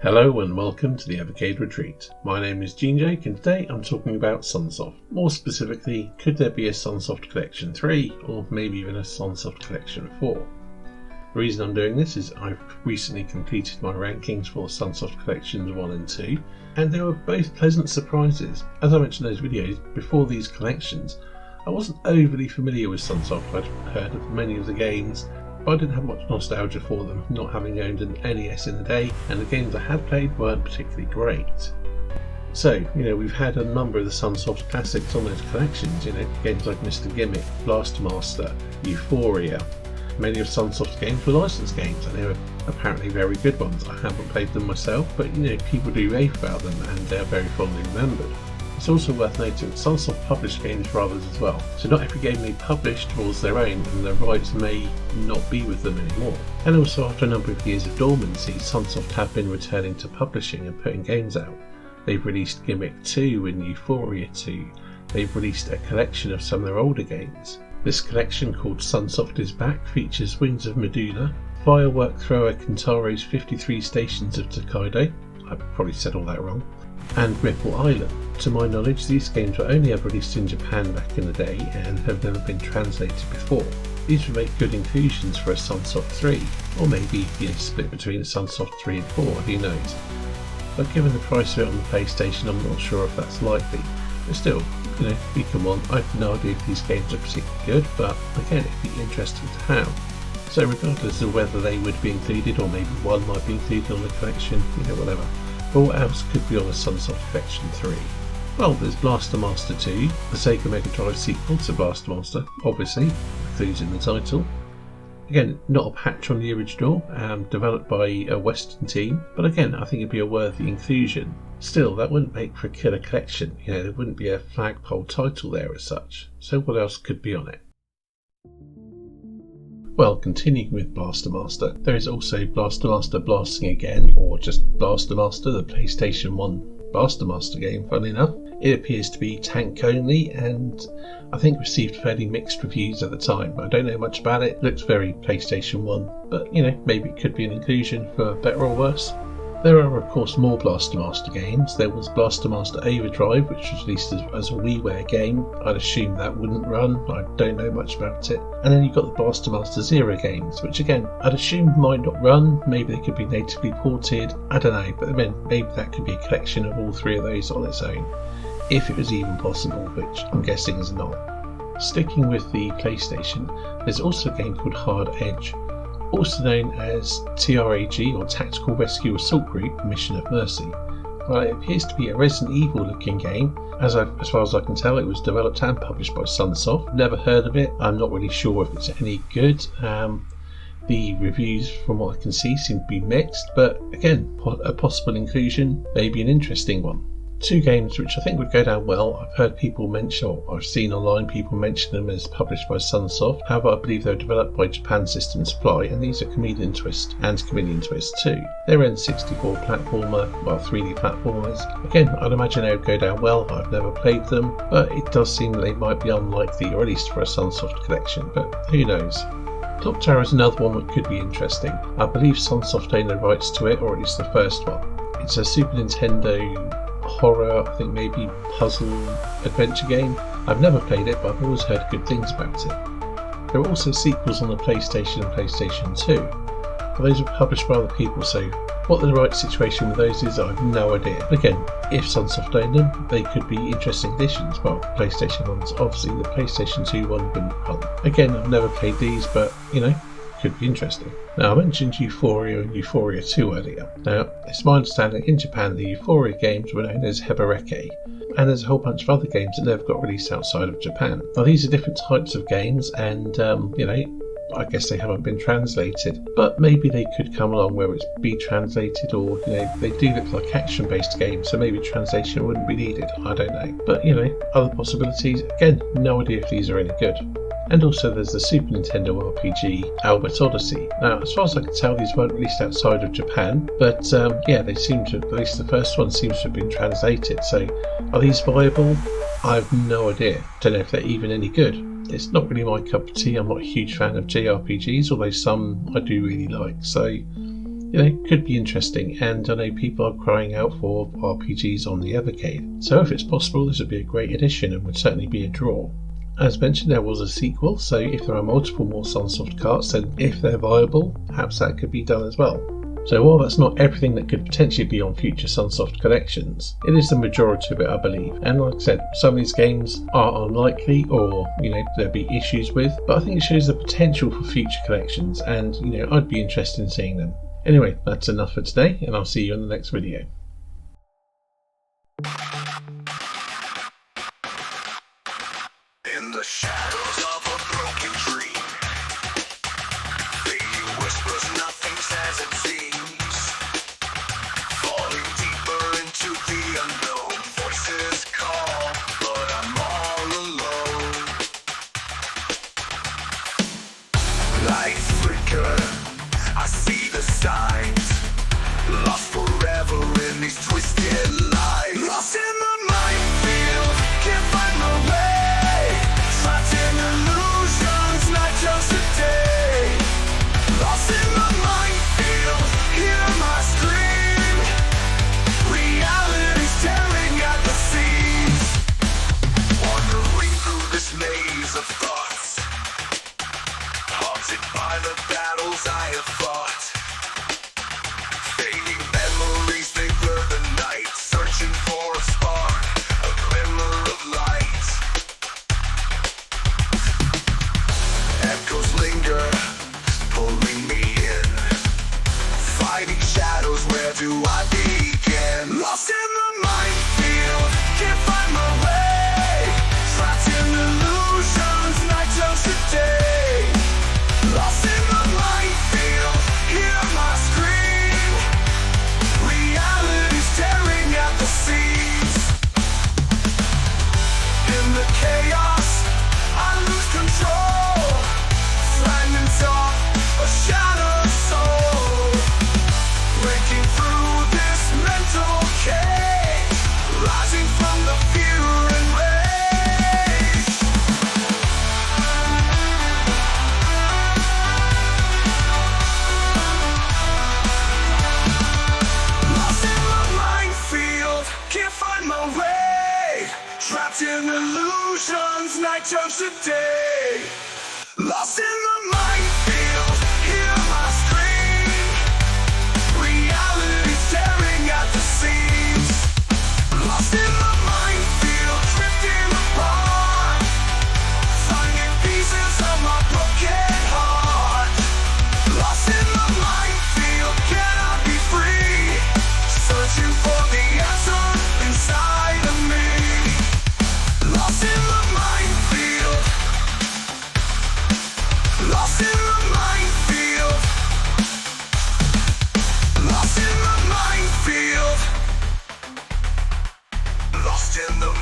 Hello and welcome to the Evercade Retreat. My name is Gene Jake and today I'm talking about Sunsoft. More specifically, could there be a Sunsoft Collection 3 or maybe even a Sunsoft Collection 4? The reason I'm doing this is I've recently completed my rankings for Sunsoft Collections 1 and 2 and they were both pleasant surprises. As I mentioned in those videos, before these collections I wasn't overly familiar with Sunsoft. I'd heard of many of the games, but I didn't have much nostalgia for them, not having owned an NES in the day, and the games I had played weren't particularly great. So, we've had a number of the Sunsoft classics on those collections, games like Mr. Gimmick, Blaster Master, Euphoria. Many of Sunsoft's games were licensed games, and they were apparently very good ones. I haven't played them myself, but people do rave about them, and they're very fondly remembered. It's also worth noting that Sunsoft published games for others as well, so not every game they published was their own and the rights may not be with them anymore. And also after a number of years of dormancy, Sunsoft have been returning to publishing and putting games out. They've released Gimmick 2 and Euphoria 2, they've released a collection of some of their older games. This collection, called Sunsoft is Back, features Wings of Medulla, Firework Thrower Kintaro's 53 Stations of Tokaido, I probably said all that wrong, and Ripple Island. To my knowledge, these games were only ever released in Japan back in the day and have never been translated before. These would make good inclusions for a Sunsoft 3, or maybe split between a Sunsoft 3 and 4, who knows. But given the price of it on the PlayStation, I'm not sure if that's likely. But still, we can want. I have no idea if these games are particularly good, but again, it'd be interesting to have. So regardless of whether they would be included, or maybe one might be included on the collection, whatever. But what else could be on a Sunsoft Collection 3? Well, there's Blaster Master 2, the Sega Mega Drive sequel to Blaster Master, obviously, includes in the title. Again, not a patch on the original, developed by a Western team, but again, I think it'd be a worthy inclusion. Still, that wouldn't make for a killer collection, there wouldn't be a flagpole title there as such. So what else could be on it? Well, continuing with Blaster Master, there is also Blaster Master Blasting Again, or just Blaster Master, the PlayStation 1 Blaster Master game, funnily enough. It appears to be tank only and I think received fairly mixed reviews at the time. I don't know much about it, looks very PlayStation 1, but maybe it could be an inclusion for better or worse. There are of course more Blaster Master games. There was Blaster Master Overdrive, which was released as a WiiWare game. I'd assume that wouldn't run, I don't know much about it. And then you've got the Blaster Master Zero games, which again, I'd assume might not run, maybe they could be natively ported, I don't know, but then maybe that could be a collection of all three of those on its own, if it was even possible, which I'm guessing is not. Sticking with the PlayStation, there's also a game called Hard Edge, also known as TRAG, or Tactical Rescue Assault Group Mission of Mercy. Well, it appears to be a Resident Evil looking game. As far as I can tell, it was developed and published by Sunsoft. Never heard of it, I'm not really sure if it's any good. The reviews from what I can see seem to be mixed, but again, a possible inclusion, maybe an interesting one. Two games which I think would go down well. I've heard people mention, or I've seen online people mention them as published by Sunsoft. However, I believe they're developed by Japan System Supply, and these are Chameleon Twist and Chameleon Twist 2. They're N64 platformer, 3D platformers. Again, I'd imagine they would go down well. I've never played them, but it does seem that they might be unlikely, or at least for a Sunsoft collection, but who knows. Clock Tower is another one that could be interesting. I believe Sunsoft own the rights to it, or at least the first one. It's a Super Nintendo horror, I think maybe puzzle adventure game. I've never played it, but I've always heard good things about it. There are also sequels on the PlayStation and PlayStation 2, but those are published by other people, so what the right situation with those is, I have no idea. Again, if Sunsoft own them, they could be interesting additions. Well, PlayStation ones, obviously the PlayStation 2 one wouldn't run. Again, I've never played these, but could be interesting. Now, I mentioned Euphoria and Euphoria 2 earlier. Now, it's my understanding in Japan the Euphoria games were known as Evercade, and there's a whole bunch of other games that never got released outside of Japan. Now, these are different types of games, and I guess they haven't been translated, but maybe they could come along where it's be translated, or they do look like action-based games, so maybe translation wouldn't be needed. I don't know, but other possibilities. Again, no idea if these are any good. And also there's the Super Nintendo RPG Albert Odyssey. Now, as far as I can tell, these weren't released outside of Japan, but they seem to, at least the first one seems to have been translated. So are these viable? I have no idea. Don't know if they're even any good. It's not really my cup of tea. I'm not a huge fan of JRPGs, although some I do really like. So could be interesting, and I know people are crying out for RPGs on the Evercade, so if it's possible this would be a great addition and would certainly be a draw. As mentioned, there was a sequel, so if there are multiple more Sunsoft carts, then if they're viable, perhaps that could be done as well. So while that's not everything that could potentially be on future Sunsoft collections, it is the majority of it, I believe. And like I said, some of these games are unlikely, or there'll be issues with, but I think it shows the potential for future collections, and I'd be interested in seeing them. Anyway, that's enough for today, and I'll see you in the next video. In the shadows of a broken dream, fading whispers, nothing as it seems. Falling deeper into the unknown, voices call, but I'm all alone. Lights flicker, I see the signs, lost forever in these twisted lies. Lost in the minefield, can't find my way. Trapped in illusions, not just a day. Lost in the minefield, hear my scream. Reality's tearing at the seams. Wandering through this maze of thoughts, haunted by the battles I have fought. Fading memories, they blur the night, searching for a spark, a glimmer of light. Echoes linger, pulling me in. Fighting shadows, where do I begin? Lost in the minefield, can't find my way. Trapped in illusions, night turns to day. Lost in the minefield, hear my scream. Reality's tearing at the seams. In the chaos, I lose control. Fragments of a shattered soul, breaking through this mental cage, rising from the fear and rage. Lost in the minefield, can't find my way. Trapped in illusions, night turns to day. Lost in the minefield, hear my scream. Reality's tearing at the seams. Lost in the minefield, drifting apart, finding pieces of my broken heart. Lost in the minefield, can I be free? Searching for the answer inside of me. Lost in the minefield. Lost in the minefield. Lost in the minefield. Lost in the